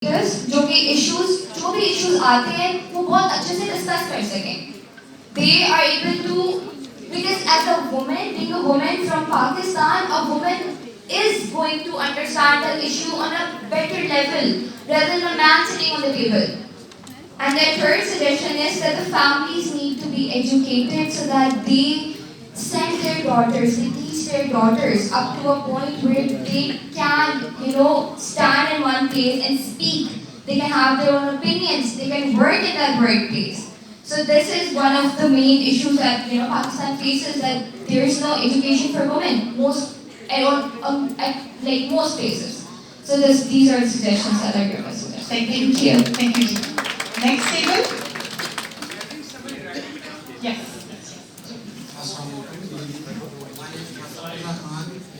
जो कि जो भी इश्यूज आते हैं वो बहुत अच्छे से डिस्कस कर सकें. They are able to, because as a woman, being a woman from Pakistan, a woman is going to understand the issue on a better level rather than a man sitting on the table. And their third suggestion is that the families need to be educated so that they send their daughters, they teach their daughters up to a point where they can, stand in one place and speak. They can have their own opinions. They can work in that workplace. So this is one of the main issues that Pakistan faces, that there is no education for women at most places. So these are the suggestions that I give us. Thank you. Thank you. Next table. Yes.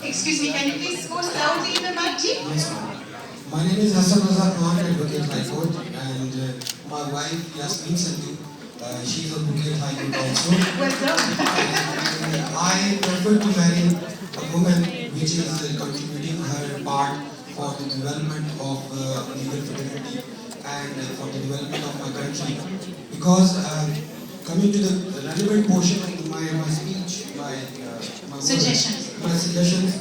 Excuse me, can you please go loudly in the mic? Yes, ma'am. My name is Hassan Razak Khan, Advocate High Court, and my wife Yasmin Sandhu, she is Advocate High Court also. Well done. And I prefer to marry a woman which is contributing her part for the development of legal fraternity and for the development of my country. Because coming to the relevant portion of my speech, my Suggestions. My suggestions.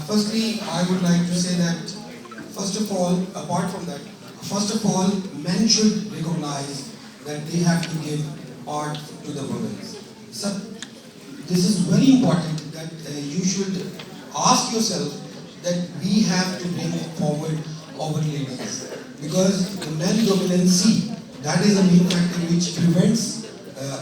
Firstly, I would like to say that, first of all, men should recognize that they have to give part to the women. So, this is very important that you should ask yourself that we have to bring forward our ladies. Because the male dominancy, that is the main factor which prevents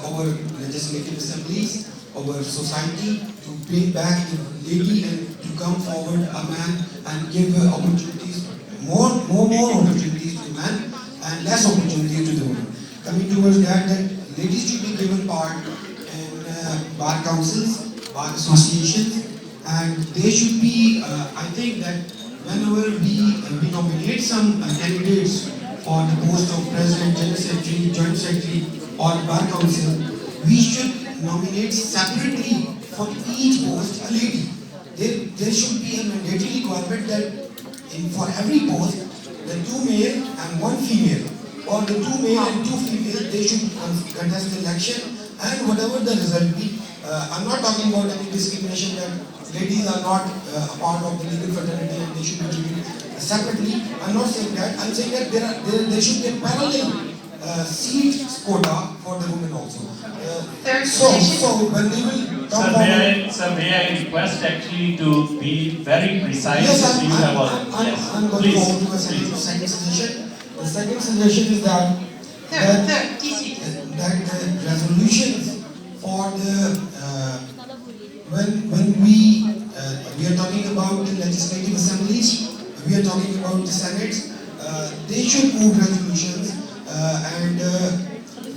our legislative assemblies, our society to bring back the lady and to come forward a man and give opportunities, more opportunities to the man and less opportunities to the woman. Coming towards that ladies should be given part in bar councils, bar associations, and they should be, I think that whenever we nominate some candidates for the post of president, general secretary, joint secretary or bar council, we should nominate separately for each post a lady. There should be a mandatory requirement that for every post, the 2 male and 1 female, or the 2 male and 2 female, they should contest the election, and whatever the result be. I'm not talking about any discrimination that ladies are not a part of the legal fraternity and they should be treated separately. I'm not saying that. I'm saying that there should be a parallel seat quota for the women also. So when they will come forward. Sir, may I request actually to be very precise? Yes, you have I'm going to go to a second suggestion. The second suggestion is that the resolutions for the when we are talking about the legislative assemblies, we are talking about the Senate, they should move resolutions and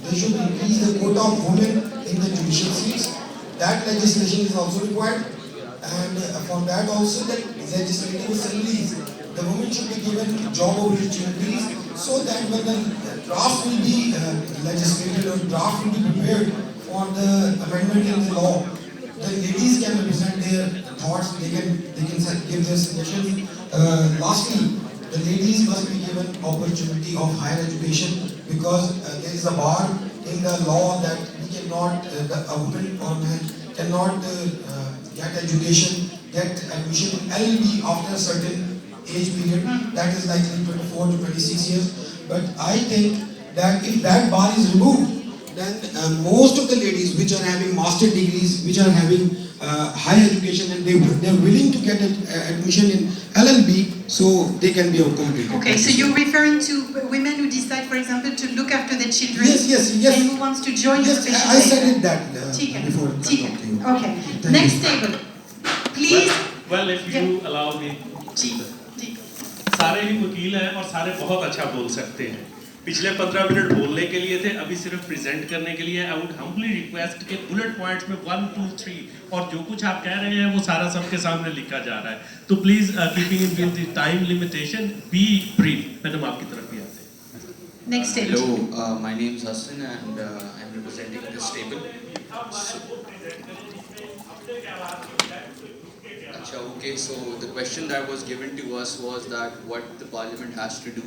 they should increase the quota of women in the judicial seats. That legislation is also required, and for that also the legislative assemblies, the women should be given job opportunities so that when the draft will be legislated or draft will be prepared for the amendment in the law, the ladies can represent their thoughts, they can give their suggestions. Lastly, the ladies must be given opportunity of higher education, because there is a bar in the law that we cannot, a woman or man cannot get education, get admission in LLB after a certain age period, that is likely 24 to 26 years. But I think that if that bar is removed, then most of the ladies which are having master degrees, which are having higher education, and they're willing to get admission in LLB, so they can be accommodated. Okay, so you're referring to women who decide, for example, to look after their children? Yes. And who wants to join the special I said it that before. Okay. Next table. Please. Well, if you allow me. सारे ही वकील हैं और सारे बहुत अच्छा बोल सकते हैं. पिछले 15 मिनट बोलने के लिए थे, अभी सिर्फ प्रेजेंट करने के लिए. आई वुड हम्बली रिक्वेस्ट के बुलेट पॉइंट्स में 1, 2, 3 और जो कुछ आप कह रहे हैं वो सारा सबके सामने लिखा जा रहा है. तो please keeping in with the time limitation, B brief. Madam आपकी तरफ भी आते हैं. Next table. Hello, my name is Hassan and I'm representing this table. Acha, okay, so the question that was given to us was that what the parliament has to do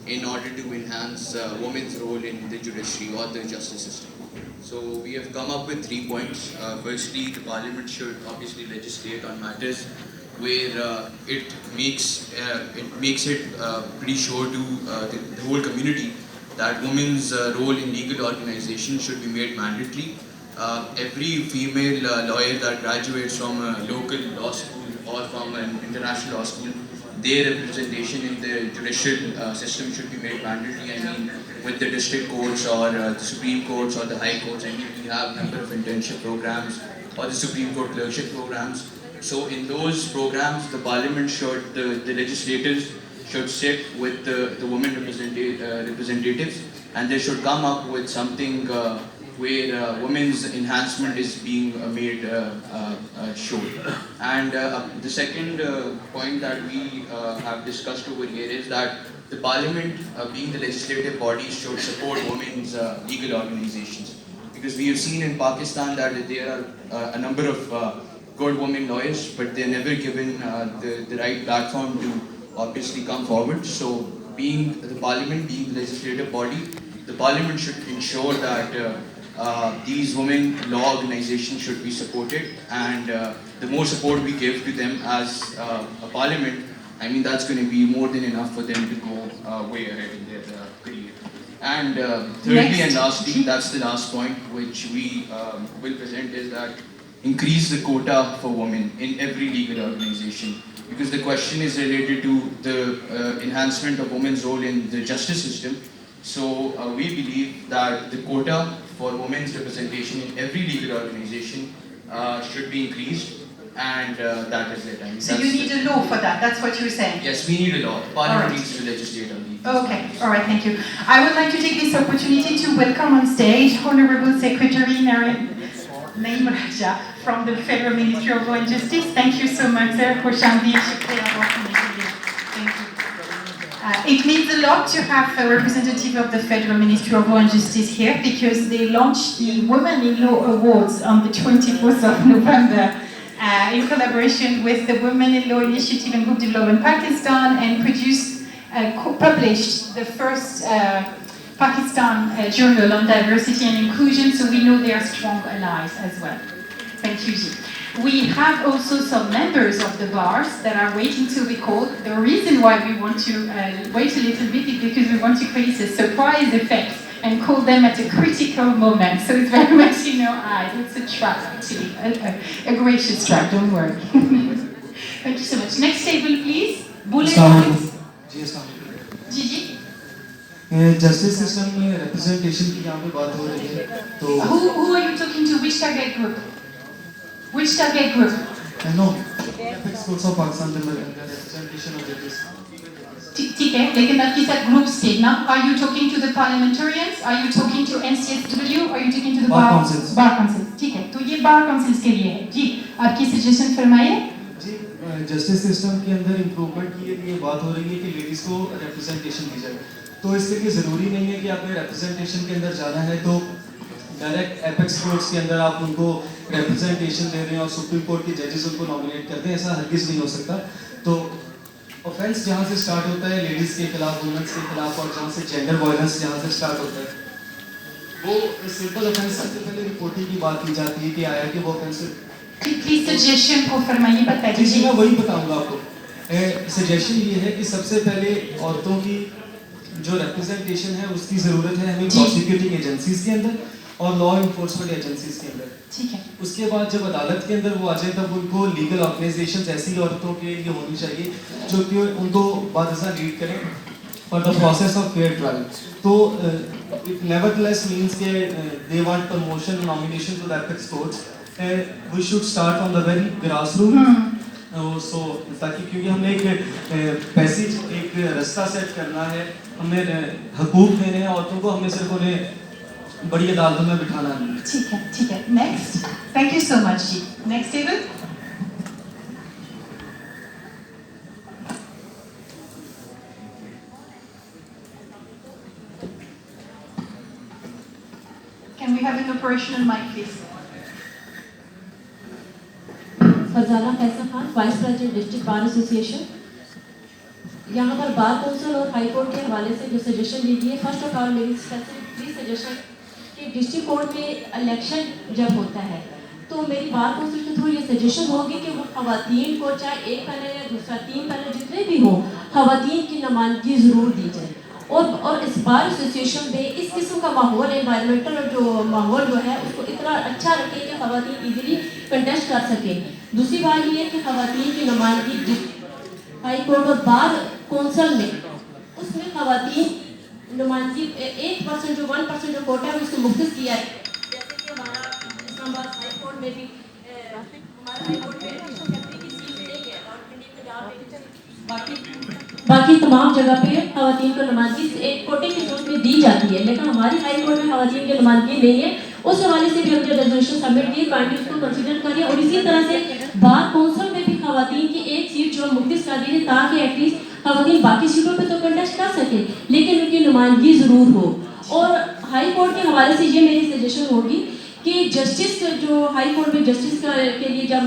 in order to enhance women's role in the judiciary or the justice system. So we have come up with 3 points. Firstly, the parliament should obviously legislate on matters where it makes it pretty sure to the whole community that women's role in legal organization should be made mandatory. Every female lawyer that graduates from a local law school or from an international law school, their representation in the judicial system should be made mandatory. I mean, with the district courts or the Supreme Courts or the High Courts, I mean, we have a number of internship programs or the Supreme Court clerkship programs. So in those programs, the parliament should, the legislators should sit with the women representatives, and they should come up with something where women's enhancement is being made sure. And the second point that we have discussed over here is that the parliament, being the legislative body, should support women's legal organizations. Because we have seen in Pakistan that there are a number of good women lawyers, but they're never given the right platform to obviously come forward. So being the parliament, being the legislative body, the parliament should ensure that these women law organizations should be supported, and the more support we give to them as a parliament, I mean, that's going to be more than enough for them to go way ahead in their career. And thirdly and lastly, that's the last point which we will present, is that increase the quota for women in every legal organization. Because the question is related to the enhancement of women's role in the justice system. So we believe that the quota for women's representation in every legal organization should be increased, and that is it. I mean, So you need a law for that, that's what you're saying? Yes, we need a law. Parliament Alright. needs to legislate on these. Okay, all right, thank you. I would like to take this opportunity to welcome on stage Honorable Secretary Naeem Raja from the Federal Ministry of Law and Justice. Thank you so much, sir, for sharing the Thank you. It means a lot to have a representative of the Federal Ministry of Law and Justice here, because they launched the Women in Law Awards on the 24th of November in collaboration with the Women in Law Initiative and Group Development Pakistan, and published the first Pakistan journal on diversity and inclusion, so we know they are strong allies as well. Thank you, Ji. We have also some members of the bars that are waiting to be called. The reason why we want to wait a little bit is because we want to create a surprise effect and call them at a critical moment. So it's very much in your eyes. It's a trap, actually, a gracious trap, don't worry. Thank you so much. Next table, please. Gigi? Justice system में representation की यहाँ पे बात हो रही है तो Who are you talking to? Which target group? Which target group? No apex courts of Pakistan में रिप्रेजेंटेशन ऑफ जजेस ठीक है, लेकिन आपके साथ groups थे ना? Are you talking to the parliamentarians? Are you talking to NCSW? Are you talking to the bar councils? Bar councils. ठीक है, तो ये bar councils के लिए है. जी, आपकी suggestion फरमाइए. जी जस्टिस सिस्टम के अंदर इम्प्रूवमेंट की ये बात हो रही है कि लेडीज़ को रिप्रेजेंटेशन दी जाए. तो इसके लिए ज़रूरी नहीं है कि आपने रिप्रेजेंटेशन के अंदर जाना है तो डायरेक्ट एपेक्स कोर्ट्स के अंदर आप उनको रिप्रेजेंटेशन दे रहे हैं और सुप्रीम कोर्ट के जजेस उनको नॉमिनेट करते हैं. ऐसा हरगिज़ नहीं हो सकता. तो ऑफेंस जहाँ से स्टार्ट होता है लेडीज़ के खिलाफ, वुमेन्स के खिलाफ, और जहाँ से जेंडर वायलेंस जहाँ से स्टार्ट होता है, वो सिंपल ऑफेंस सबसे पहले रिपोर्टिंग की बात की जाती है कि आया कि वो ऑफेंस. प्लीज सजेशन को फरमाइए, बता जी दीजिए. मैं वही बताऊंगा आपको. सजेशन ये है कि सबसे पहले औरतों की जो रिप्रेजेंटेशन है उसकी ज़रूरत है हमें प्रोसिक्यूटिंग एजेंसीज के अंदर और लॉ इन्फोर्समेंट एजेंसीज के अंदर. ठीक है. उसके बाद जब अदालत के अंदर वो आ जाए तब उनको लीगल ऑर्गेनाइजेशंस ऐसी औरतों के लिए होनी चाहिए जो कि उनको बादशाह लीड करें for the process of fair trial. तो इट नेवरदलेस मींस के they want promotion nomination to the apex courts. We should start on the very grass root. So ताकि क्योंकि हमें एक पैसेज एक रास्ता सेट करना है, हमें हकूक देने हैं औरतों को, हमें सिर्फ उन्हें बड़ी अदालतों में बिठाना नहीं. ठीक है, ठीक है. Next. Thank you so much जी. Next table. Can we have an operational mic, please? Farzana Faisal Khan, vice president district bar association. यहाँ पर बार काउंसिल और हाई कोर्ट के हवाले से जो सजेशन दी गई है, फर्स्ट ऑफ ऑल मेरी स्पेसिफिक सजेशन कि डिस्ट्रिक्ट कोर्ट में इलेक्शन जब होता है तो मेरी बार काउंसिल के थ्रू ये सजेशन होगी कि वो खवातीन को चाहे एक पैनल या दूसरा 3 पैनल जितने भी हों, खवातीन की नुमाइंदगी ज़रूर दी जाए। और इस बार एसोसिएशन में इस किस्म का माहौल, एनवायरमेंटल जो माहौल जो है उसको इतना अच्छा रखें कि खवातीन ईजिली कंटेस्ट कर सकें। दूसरी बात ये है कि खवातीन की नुमाइंदगी हाई कोर्ट और बार कौंसल में, उसमें खवातीन नुमाइंदगी 1% जो 1% जो कोटा है उसको मुख्तस किया है। जैसे कि हमारा इस्लामाबाद हाई कोर्ट में भी हमारा हाई कोर्ट में की सीट नहीं है और बाकी तमाम जगह पे खवातीन को नुमाइंदगी एक कोटे की सूरत में दी जाती है, लेकिन हमारी हाई कोर्ट में खवातीन की नुमाइंदगी नहीं है। उस हवाले से भी हमने रेजोल्यूशन सबमिट की, काइंडली उसको कंसीडर करिए। और इसी तरह से बार काउंसिल में भी खवातीन की एक सीट जो मुख्तस कर दी है ताकि एटलीस्ट खवातीन बाकी सीटों पे तो कंटेस्ट कर सके लेकिन उनकी नुमाइंदगी ज़रूर हो। और हाई कोर्ट के हवाले से ये मेरी सजेशन होगी कि जस्टिस जो हाई कोर्ट में जस्टिस के लिए जब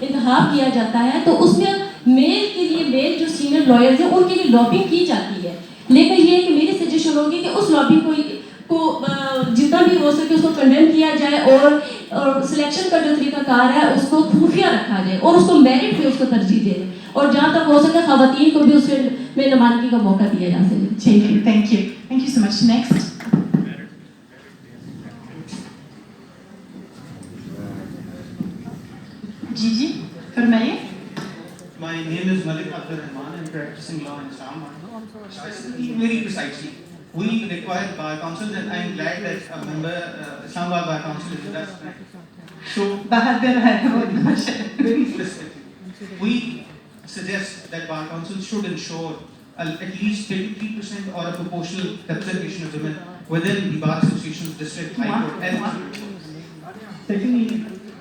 इंतखाब किया जाता है तो उसमें मेल के लिए मेल जो सीनियर लॉयर्स हैं उनके लिए लॉबिंग की जाती है, लेकिन ये है कि मेरी सजेशन होगी कि उस लॉबिंग को जितना भी हो सके उसको कंडेम किया जाए और सिलेक्शन का जो तरीकाकार है उसको खुफिया रखा जाए और उसको मेरिट पे उसको तरजीह दें और जहाँ तक हो सके खवातीन को भी उसमें नुमाइंदगी का मौका दिया जा सके। Thank you so much. Next जी फरमाइए। My name is Malik Abdul Rahman. I'm practicing law in Islamabad. Very precisely, we require bar councils, and I'm glad that a member Islamabad Bar Council is with us. So, very specifically, we suggest that bar councils should ensure at least 33% or a proportional representation of women within the bar association's district high court. And secondly,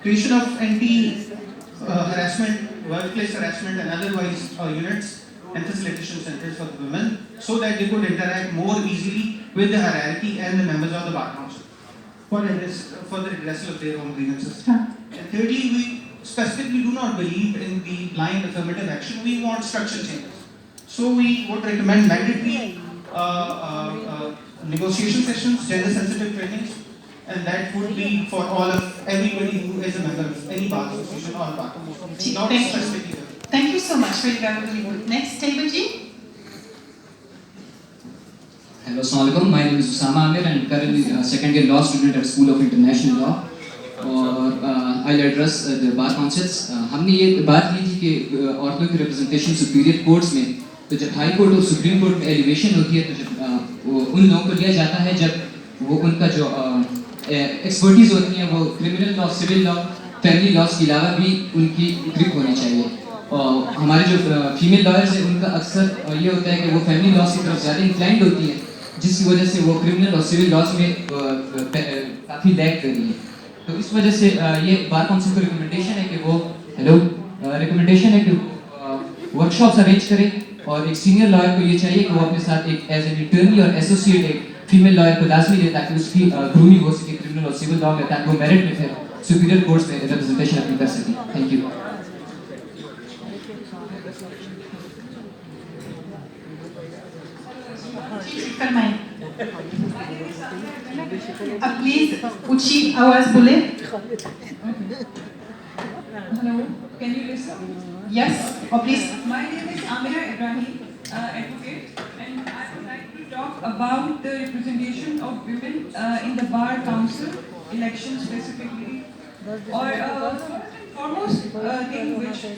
creation of anti-harassment, workplace harassment and otherwise units and facilitation centers for the women so that they could interact more easily with the hierarchy and the members of the bar council for the redressal of their own grievances. And thirdly, we specifically do not believe in the blind affirmative action. We want structural changes. So we would recommend mandatory negotiation sessions, gender sensitive trainings, and that would be for all of everybody who is a member of any bar association or bar council. Not specifically. Thank you so much. Very good. Next, Taibaji. Hello, Assalamualaikum. My name is Usama Amir and currently second year law student at School of International Law. और I'll address the bar councils. हमने ये बात की थी कि औरतों की representation superior courts में, तो जब हाई कोर्ट और सुप्रीम कोर्ट में एलिवेशन होती है तो जब उन लोगों को लिया जाता है जब वो उनका जो एक्सपर्टीज होती है वो criminal law, civil law, family laws के अलावा भी उनकी ग्रिप होनी चाहिए। और हमारे जो फीमेल लॉयर्स हैं उनका अक्सर ये होता है कि वो फैमिली लॉज की तरफ ज़्यादा इंक्लाइंड होती हैं जिसकी वजह से वो क्रिमिनल और सिविल लॉज में काफ़ी लैग कर रही है। तो इस वजह से ये बार काउंसिल को रिकमेंडेशन है कि वो रिकमेंडेशन है कि वर्कशॉप्स अरेंज करें और एक सीनियर लॉयर को ये चाहिए कि वो अपने साथ एक एज एन अटर्नी और एसोसिएट एक फीमेल लॉयर को लाजमी दे ताकि उसकी ग्रूमिंग हो सके क्रिमिनल और सिविल लॉ में, ताकि वो मेरिट में फिर सुपीरियर कोर्ट्स में रिप्रेजेंटेशन अपनी कर सके। Thank you. अब प्लीज ऊंची आवाज बोले। Hello, can you listen? Yes, or please. My name is Amira Ibrahim, advocate, and I would like to talk about the representation of women in the bar council election specifically. Or first and foremost thing which we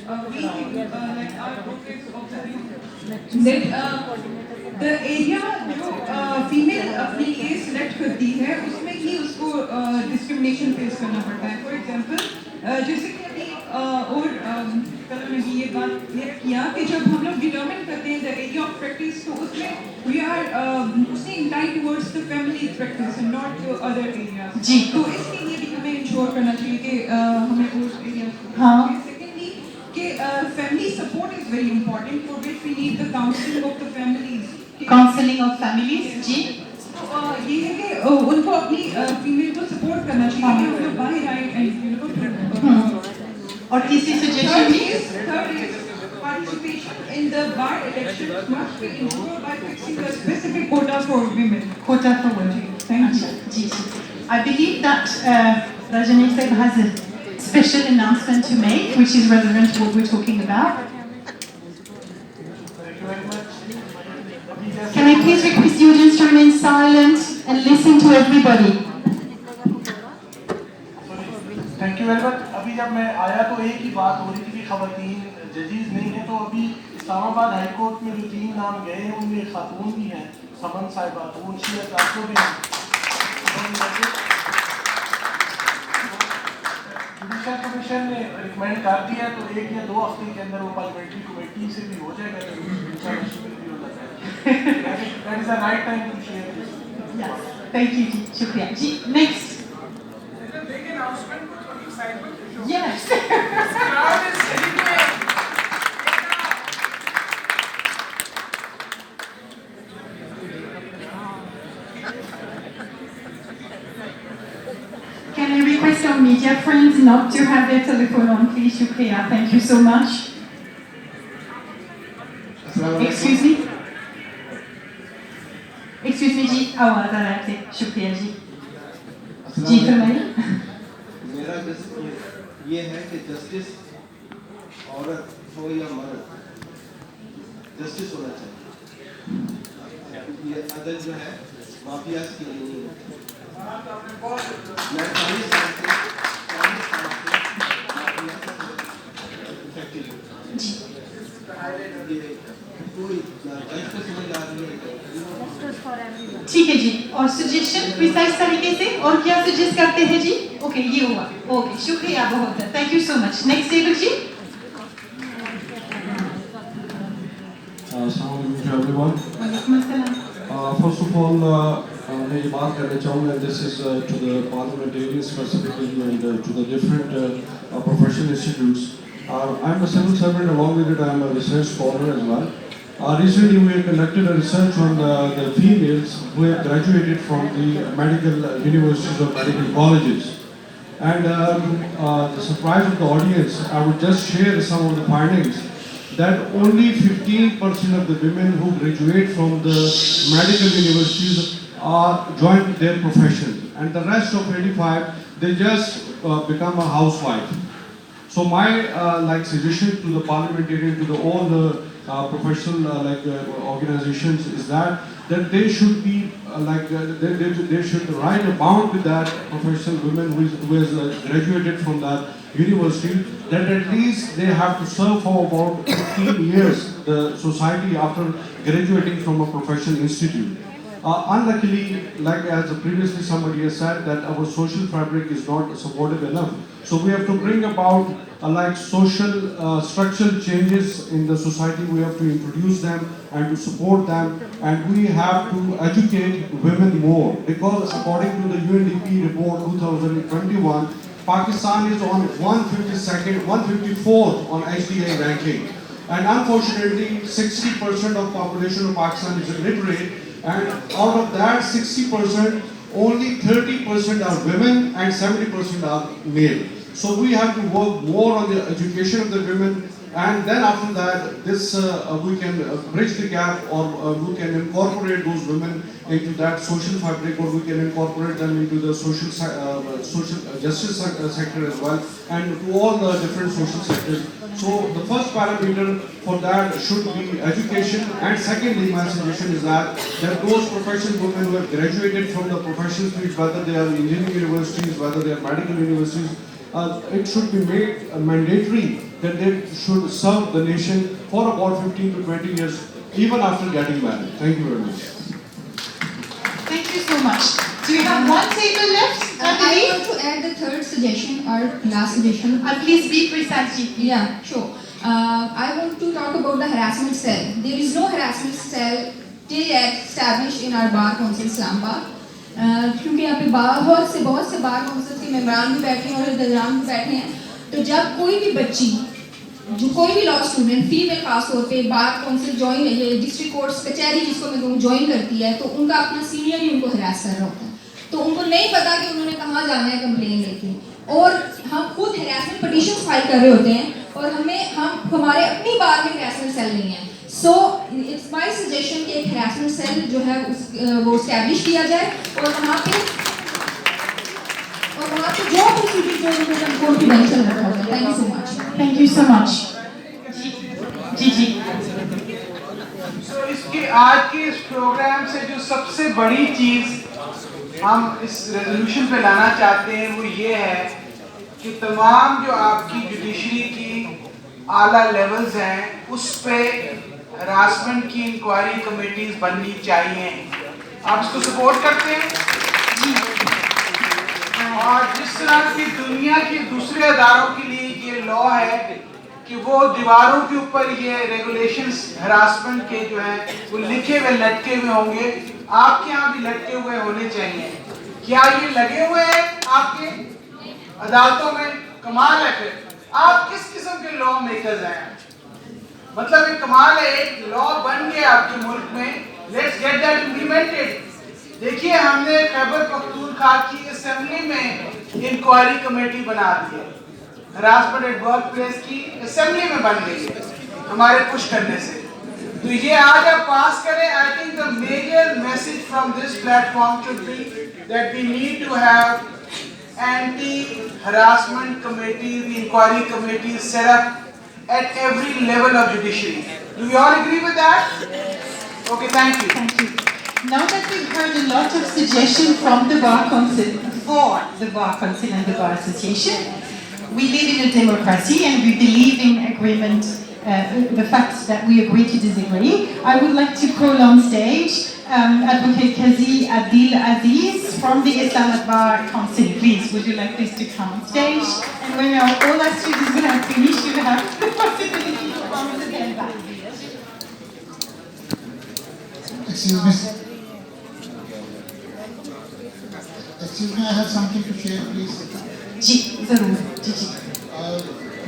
think, like our advocates of the view, that the area जो female अपनी case select करती है उसमें ही उसको discrimination face करना पड़ता है। For example, जैसे कि अभी और कल में भी ये बात क्लियर किया कि जब हम लोग डिटरमिन करते हैं द एरिया ऑफ प्रैक्टिस तो उसमें we are mostly inclined towards the family practice and not the other areas. जी, तो इसके लिए भी हमें इंश्योर करना चाहिए कि हमें उस एरिया हाँ। सेकेंडली कि family support is very important for which we need the counselling of the families. Counselling of families, जी। ये है कि उनको अपनी फीमेल को सपोर्ट करना चाहिए कि हम लोग बाहर आए एंड यू नो और तीसरी suggestion Third भी is participation in the bar elections must be ensured by fixing a specific quota for women. quota for women. Thank you. जी, I believe that Rajani Seb has a special announcement to make, which is relevant to what we're talking about. Can I please request the audience to remain silent and listen to everybody? Thank you very much. अभी जब मैं आया तो एक ही बात हो रही थी कि खवातीन जजीज नहीं है, तो अभी इस्लामाबाद हाई कोर्ट में जो 3 नाम गए हैं उनमें खातून भी हैं, समन साहिबा, तो मुंशी आपको भी जुडिशल कमीशन ने रिकमेंड कर दिया, तो 1 या 2 हफ्ते के अंदर वो पार्लियामेंट्री कमेटी से भी हो जाएगा, तो इंशाल्लाह शिविर भी होना चाहिए। That is the right time to share this. Yes, thank you जी, शुक्रिया जी। Next. Yes. Can I request our media friends not to have their telephone on, please, Shukriya? Thank you so much. Excuse me? Excuse me जी, आवाज़ आ रहा है आपसे, शुक्रिया जी। जी फरमाइए। मेरा ये है कि जस्टिस औरत हो या मर्द, जस्टिस होना चाहिए। ये अदल जो है माफिया की नहीं है। मैं 40 साल से कोई जज को समझ आ रही है। ठीक है जी, और सजेशन प्रिसाइज तरीके से और क्या सजेस्ट करते हैं जी? ओके, ये हुआ। ओके, शुक्रिया बहुत, thank you so much. Next table जी। Assalamu alaikum to everyone. वालेकुम अस्सलाम। First of all, मैं ये बात करना चाहूँगा, this is to the parliamentarians specifically and to the different professional institutes. I'm a civil servant, along with it I'm a research scholar as well. Recently we have conducted a research on the females who have graduated from the medical universities or medical colleges. And the surprise of the audience, I would just share some of the findings that only 15% of the women who graduate from the medical universities join their profession, and the rest of 85 they just become a housewife. So my suggestion to the parliamentarian, to all the professional organizations is that they should be they should write a bound with that professional women who has graduated from that university, that at least they have to serve for about 15 years the society after graduating from a professional institute. Unluckily, like as previously somebody has said, that our social fabric is not supportive enough. So we have to bring about social structural changes in the society. We have to introduce them and to support them, and we have to educate women more, because according to the UNDP report 2021, Pakistan is on 152nd, 154th on HDA ranking, and unfortunately 60% of population of Pakistan is illiterate, and out of that 60%, only 30% are women and 70% are male. So we have to work more on the education of the women, and then after that, this we can bridge the gap, or we can incorporate those women into that social fabric, or we can incorporate them into the social justice sector as well, and to all the different social sectors. So the first parameter for that should be education, and secondly, my suggestion is that those professional women who have graduated from the professional fields, whether they are engineering universities, whether they are medical universities, it should be made mandatory that they should serve the nation for about 15 to 20 years, even after getting married. Thank you very much. Thank you so much. Do we have one table left? I want to add the third suggestion or last suggestion. Please be precise. Yeah, sure. I want to talk about the harassment cell. There is no harassment cell till yet established in our Bar Council Islamabad. क्योंकि यहाँ पे बहुत से बार council के मेंबरान भी बैठे हैं और दरान भी बैठे हैं, तो जब कोई भी बच्ची, जो कोई भी लॉ स्टूडेंट फीमेल खास तौर पे बार काउंसिल ज्वाइन, ये डिस्ट्रिक्ट कोर्ट्स कचहरी जिसको मैं कहूँ ज्वाइन करती है, तो उनका अपना सीनियर ही उनको हरास कर रहा होता है, तो उनको नहीं पता कि उन्होंने कहाँ जाना है कंप्लेन लेके। और हम खुद हरासमेंट पिटीशन फाइल कर रहे होते हैं और हमारे अपनी बार में हरासमेंट सेल नहीं है। सो इट्स माय सजेशन कि एक हरासमेंट सेल जो है वो एस्टैब्लिश किया जाए और वहाँ पे जो प्रोसीजर जो कॉन्फिडेंशियल रखा जाए। Thank you so much. Thank you so much. जी तो इसके आज के इस प्रोग्राम से जो सबसे बड़ी चीज़ हम इस रेजोल्यूशन पे लाना चाहते हैं वो ये है कि तमाम जो आपकी जुडिशरी की आला लेवल्स हैं उस पे हरासमेंट की इंक्वायरी कमेटीज बननी चाहिए। आप इसको सपोर्ट करते हैं? और जिस तरह की दुनिया के दूसरे अदारों के लिए ये लॉ है कि वो दीवारों के ऊपर ये रेगुलेशंस हरासमेंट के जो हैं वो लिखे हुए लटके हुए होंगे, आपके यहाँ भी लटके हुए होने चाहिए। क्या ये लगे हुए हैं आपके अदालतों में? कमाल है। फिर आप किस किस्म के लॉ मेकर्स हैं? मतलब एक कमाल है, एक लॉ बन गया आपके मुल्क में, लेट्स गेट दैट इम्प्लीमेंटेड। देखिए हमने खैबर पख्तूनख्वा की असेंबली में इंक्वायरी कमेटी बना दी है, हरासमेंट एट वर्क प्लेस की असेंबली में बन गई है हमारे पुश करने से। तो ये आज आप पास करें। I think the major message from this platform should be that we need to have anti harassment committees, inquiry committees set up at every level of judiciary. Do you all agree with that? Okay, thank you. Thank you. Now that we've heard a lot of suggestions from the Bar Council, for the Bar Council and the Bar Association, we live in a democracy and we believe in agreement, the fact that we agree to disagree. I would like to call on stage Advocate Kazi Adil Aziz from the Islamic Bar Council. Please, would you like this to come on stage? And when all our students will have finished, you will have the possibility to come again back. Excuse me. Excuse me, I have something to share, please. जी जरूर जी जी।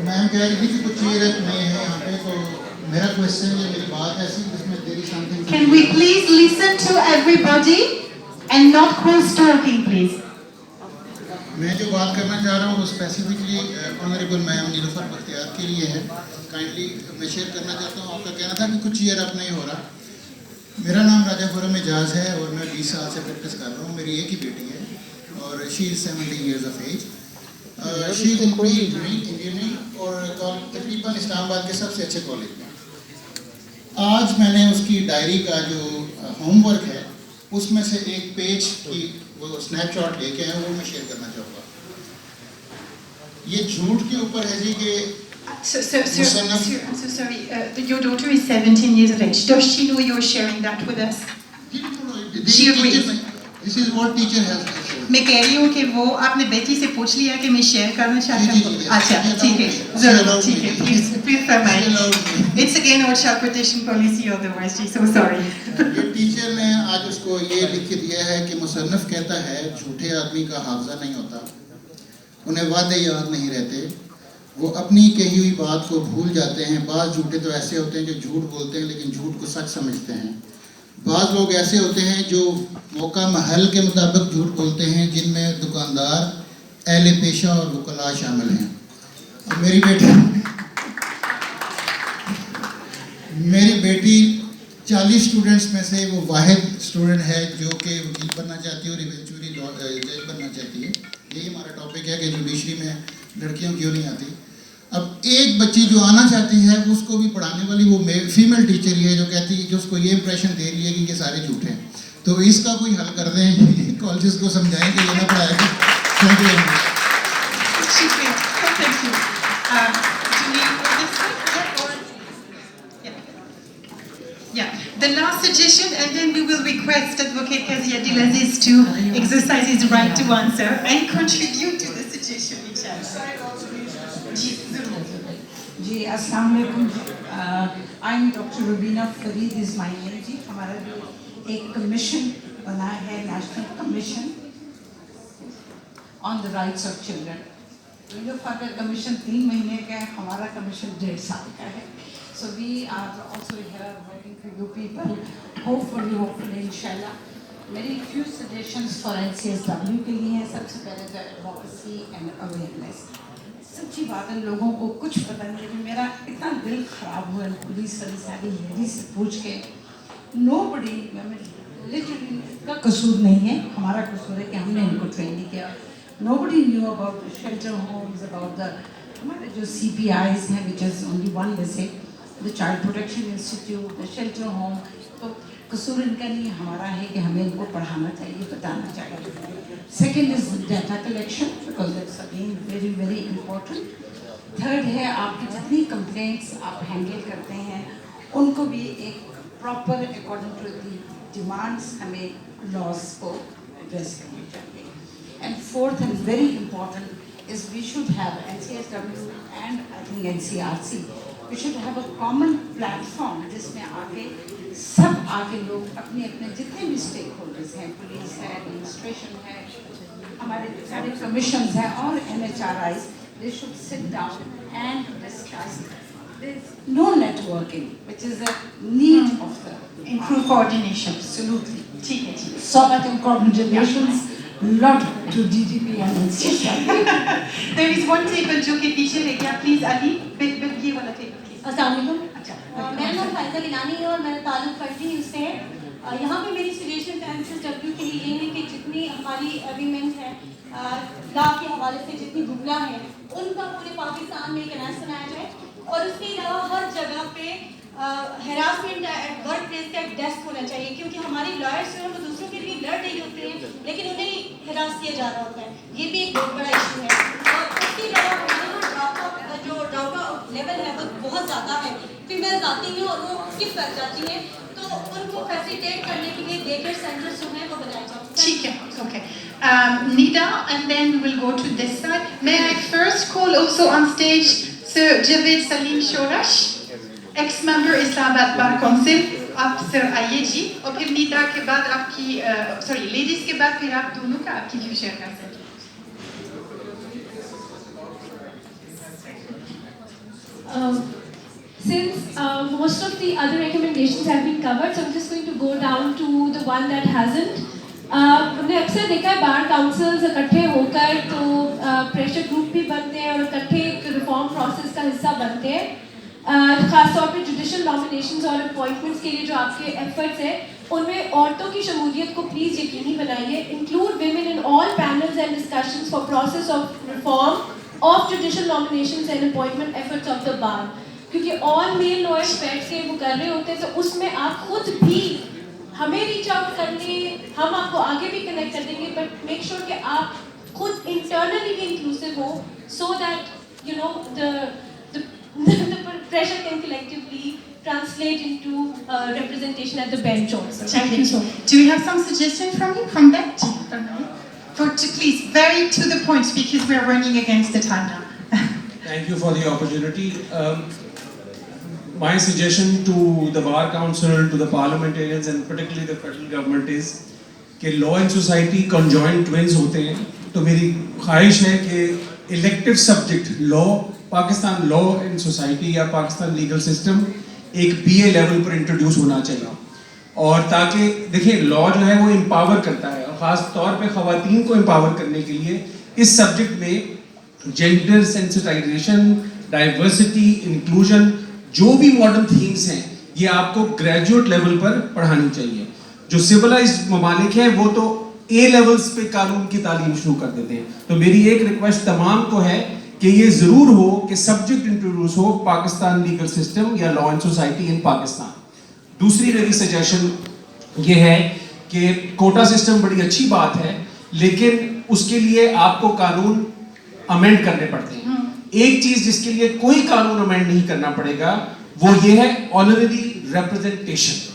Ma'am कह रही थी कि कुछ चीज़ नहीं है यहाँ पे, तो मेरा क्वेश्चन या मेरी बात ऐसी जिसमें देरी something. Can we please listen to everybody and not cross talking, please? मैं जो बात करना चाह रहा हूँ वो specifically honourable ma'am Nilufar Bakhtiyar के लिए है। काइंडली मैं शेयर करना चाहता हूँ। आपका कहना था कि कुछ ईयर अप नहीं हो रहा। मेरा नाम राजा खुरम एजाज है और मैं 20 साल से प्रैक्टिस कर रहा हूँ। मेरी एक ही बेटी है और she is 17 years of age. She is in pre engineering और तकरीबन इस्लामाबाद के सबसे अच्छे कॉलेज में। आज मैंने उसकी डायरी का जो होमवर्क है उसमें से एक पेज की वो स्नैपशॉट लेके आए, वो मैं शेयर करना चाहूँगा। ये झूठ के ऊपर है जी कि Sir, I'm so sorry. Your daughter is 17 years of age. Does she know you're sharing that with us? She agrees. This is what teacher has to show. मैं कह रही हूँ कि वो आपने बेटी से पूछ लिया कि मैं शेयर करना चाहता हूँ। अच्छा ठीक है, जरूर ठीक है, please फरमाइए। It's again our child protection policy otherwise. She's so sorry. ये टीचर ने आज उसको ये लिख के दिया है कि मुसन्निफ कहता है झूठे आदमी का हाफजा नहीं होता, उन्हें वादे याद नहीं रहते, वो अपनी कही हुई बात को भूल जाते हैं। बाज़ झूठे तो ऐसे होते हैं जो झूठ बोलते हैं लेकिन झूठ को सच समझते हैं। बाज़ लोग ऐसे होते हैं जो मौका महल के मुताबिक झूठ बोलते हैं, जिनमें दुकानदार, अहले पेशा और वकला शामिल हैं। अब मेरी बेटी 40 स्टूडेंट्स में से वो वाहिद स्टूडेंट है जो कि वकील बनना चाहती है और इवेंचुअली जज बनना चाहती है। यही हमारा टॉपिक है कि जुडिशरी में लड़कियां क्यों नहीं आती। अब एक बच्ची जो आना चाहती है उसको भी पढ़ाने वाली वो फीमेल टीचर ही है जो कहती है कि उसको ये इंप्रेशन दे रही है कि ये सारे झूठ हैं। तो इसका कोई हल कर दें, कॉलेजेस को समझाएं कि ये ना पढ़ाया जाए। Thank you. Yeah, the last suggestion, and then we will request Advocate Kazi Adil Aziz to exercise his right to answer and contribute to the suggestion, inshallah. जी अस्सलाम वालेकुम। I am doctor Rubina Farid is my name जी। हमारा भी एक commission बना है, national commission on the rights of children. Nilofar का कमीशन 3 महीने का है, हमारा कमीशन 1.5 साल का है। So we are also here working for you people, hopefully inshallah मेरी few suggestions for NCSW के लिए हैं. सबसे पहले तो advocacy and awareness. सच्ची बात है, लोगों को कुछ पता नहीं है. मेरा इतना दिल खराब हुआ पुलिस वाली सारी लेडीज से पूछ के. Nobody, literally का कसूर नहीं है, हमारा कसूर है कि हमने इनको ट्रेन नहीं किया. Nobody knew about the shelter homes, about the हमारे जो CPIs हैं, which is only one basic, the Child Protection Institute, the shelter home. तो कसूर इनका नहीं, हमारा है कि हमें इनको पढ़ाना चाहिए, बताना चाहिए. Second is data collection, because that's again very very important. Third है आपकी जितनी complaints आप handle करते हैं, उनको भी एक proper according to the demands हमें laws को address करनी चाहिए. And fourth and very important is we should have NCSW and I think NCRC. We should have a common platform जिसमें आगे सब आगे लोग अपने अपने जितने भी स्टेक होल्डर्स हैं, पुलिस है, एडमिनिस्ट्रेशन है, हमारे सारे कमीशंस हैं और NHRIs, they should sit down and discuss. There's no networking, which is a need of the improve coordination. Absolutely. ठीक है जी. So much congratulations, lot to DDP and NCSW. There is one table जो के पीछे रह गया, please Ali, ये वाला table. अस्सलाम वालेकुम. मेरा नाम फायदा गिलानी है और मेरा ताल्लुक फर्जी न्यूज़ से है. यहाँ पे मेरी सजेशन NCSW के लिए ये है कि जितनी हमारी वीमेन है लॉ के हवाले से जितनी गुमला हैं उनका पूरे पाकिस्तान में एक अनाउंस बनाया जाए और उसके अलावा हर जगह पे हैरासमेंट एट वर्क प्लेस का एक डेस्क होना चाहिए, क्योंकि हमारी लॉयर्स जो हैं वो दूसरों के लिए लड़ रही होते हैं लेकिन उन्हें हैरास किया जा रहा होता है. ये भी एक बहुत बड़ा इशू है. और उसके अलावा जो ड्रामा लेवल है वो बहुत ज़्यादा है. फीमेल्स आती हैं और वो स्किप कर जाती हैं, तो उनको फैसिलिटेट करने के लिए डे केयर सेंटर्स जो हैं वो बनाए जाए. ठीक है, okay. Nida, and then we'll go to this side. May I first call also on stage Sir Javed Salim Shorash, ex-member Islamabad Bar Council. आप सर आइए जी, और फिर नीता के बाद आपकी सॉरी लेडीज के बाद फिर आप दोनों का आपकी व्यू शेयर कर सकते हैं. Since most of the other recommendations have been covered, so I'm just going to go down to the one that hasn't. हमने अक्सर देखा है बार काउंसिल्स इकट्ठे होकर तो प्रेशर ग्रुप भी बनते हैं और इकट्ठे एक रिफॉर्म प्रोसेस का हिस्सा बनते हैं. खासतौर पे जुडिशल नॉमिनेशंस और अपॉइंटमेंट्स के लिए जो आपके एफर्ट्स हैं उनमें औरतों की शमूलियत को प्लीज़ यकीनी बनाइए. Include women in all panels and discussions for process of reform of judicial nominations and appointment efforts of the bar, क्योंकि ऑल मेल लॉयर्स बैठ के वो कर रहे होते हैं, तो उसमें आप खुद भी हमें रीच आउट कर लें, हम आपको आगे भी कनेक्ट कर देंगे, बट मेक श्योर कि आप खुद इंटरनली भी इंक्लूसिव हो, so that you know the pressure can collectively translate into representation at the bench also. Thank you so much. Do we have some suggestions from you from that? Please, very to the point because we are running against the time now. Thank you for the opportunity. My suggestion to the Bar Council, to the parliamentarians and particularly the federal government is कि law and society conjoined twins होते हैं, तो मेरी ख्वाहिश है कि elective subject law, Pakistan law and society या Pakistan legal system एक BA लेवल पर इंट्रोड्यूस होना चाहिए, और ताकि देखिए लॉ जो है वो एम्पावर करता है और ख़ास तौर पे ख़वातीन को एम्पावर करने के लिए इस सब्जेक्ट में जेंडर सेंसिटाइजेशन, डाइवर्सिटी, इंक्लूजन, जो भी मॉडर्न थीम्स हैं ये आपको ग्रेजुएट लेवल पर पढ़ानी चाहिए. जो सिविलाइज्ड ममालिक हैं वो तो A लेवल्स पे कानून की तालीम शुरू कर देते हैं. तो मेरी एक रिक्वेस्ट तमाम को है कि ये ज़रूर हो कि सब्जेक्ट इंट्रोड्यूस हो पाकिस्तान लीगल सिस्टम या law and society in Pakistan. दूसरी मेरी सजेशन ये है कि कोटा सिस्टम बड़ी अच्छी बात है, लेकिन उसके लिए आपको कानून अमेंड करने पड़ते हैं. एक चीज़ जिसके लिए कोई कानून अमेंड नहीं करना पड़ेगा वो ये है ऑनररी रिप्रेजेंटेशन.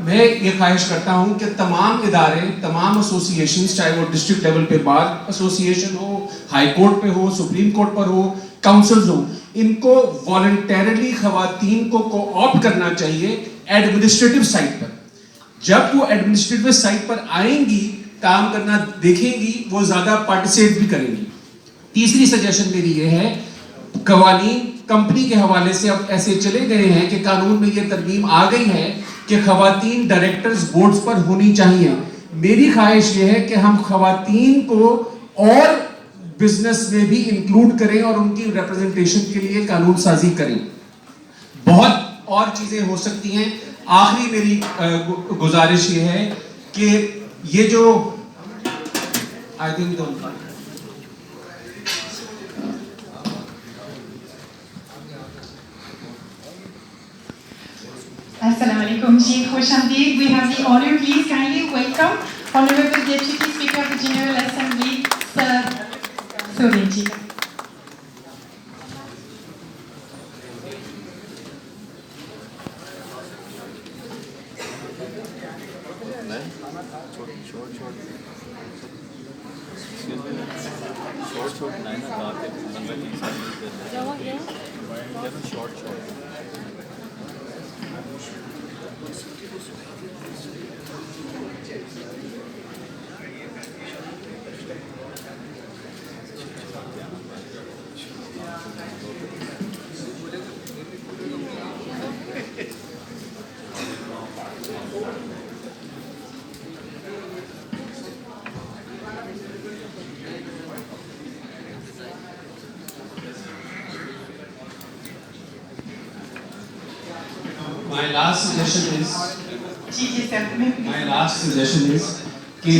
मैं ये ख्वाहिश करता हूँ कि तमाम इदारे, तमाम एसोसिएशंस, चाहे वो डिस्ट्रिक्ट लेवल पे बार एसोसिएशन हो, हाई कोर्ट पे हो, सुप्रीम कोर्ट पर हो, काउंसिल्स हो, इनको वॉलंटरली खवातीन को कोऑप्ट करना चाहिए एडमिनिस्ट्रेटिव साइट पर. जब वो एडमिनिस्ट्रेटिव साइट पर आएंगी, काम करना देखेंगी, वो ज़्यादा पार्टिसिपेट भी करेंगी. तीसरी सजेशन मेरी ये है, कवानीन कंपनी के हवाले से अब ऐसे चले गए हैं कि कानून में ये तरमीम आ गई है कि खवातीन डायरेक्टर्स बोर्ड्स पर होनी चाहिए. मेरी ख्वाहिश ये है कि हम खवातीन को और बिजनेस में भी इंक्लूड करें और उनकी रिप्रेजेंटेशन के लिए कानून साजी करें। बहुत और चीजें हो सकती हैं। आखिरी मेरी गुजारिश ये है कि ये जो I think Assalamu alaikum, Sheikh Khoshamdeed. We have the honor, please kindly welcome Honorable Deputy Speaker of the General Assembly, Sir Soreji. My last suggestion is कि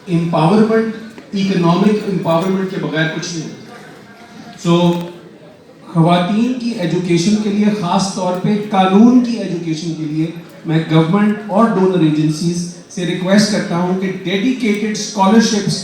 empowerment, economic empowerment के बगैर कुछ नहीं है। So ख़वातीन की एजुकेशन के लिए ख़ास तौर पे कानून की एजुकेशन के लिए मैं गवर्नमेंट और डोनर एजेंसीज से रिक्वेस्ट करता हूँ कि डेडिकेटेड स्कॉलरशिप्स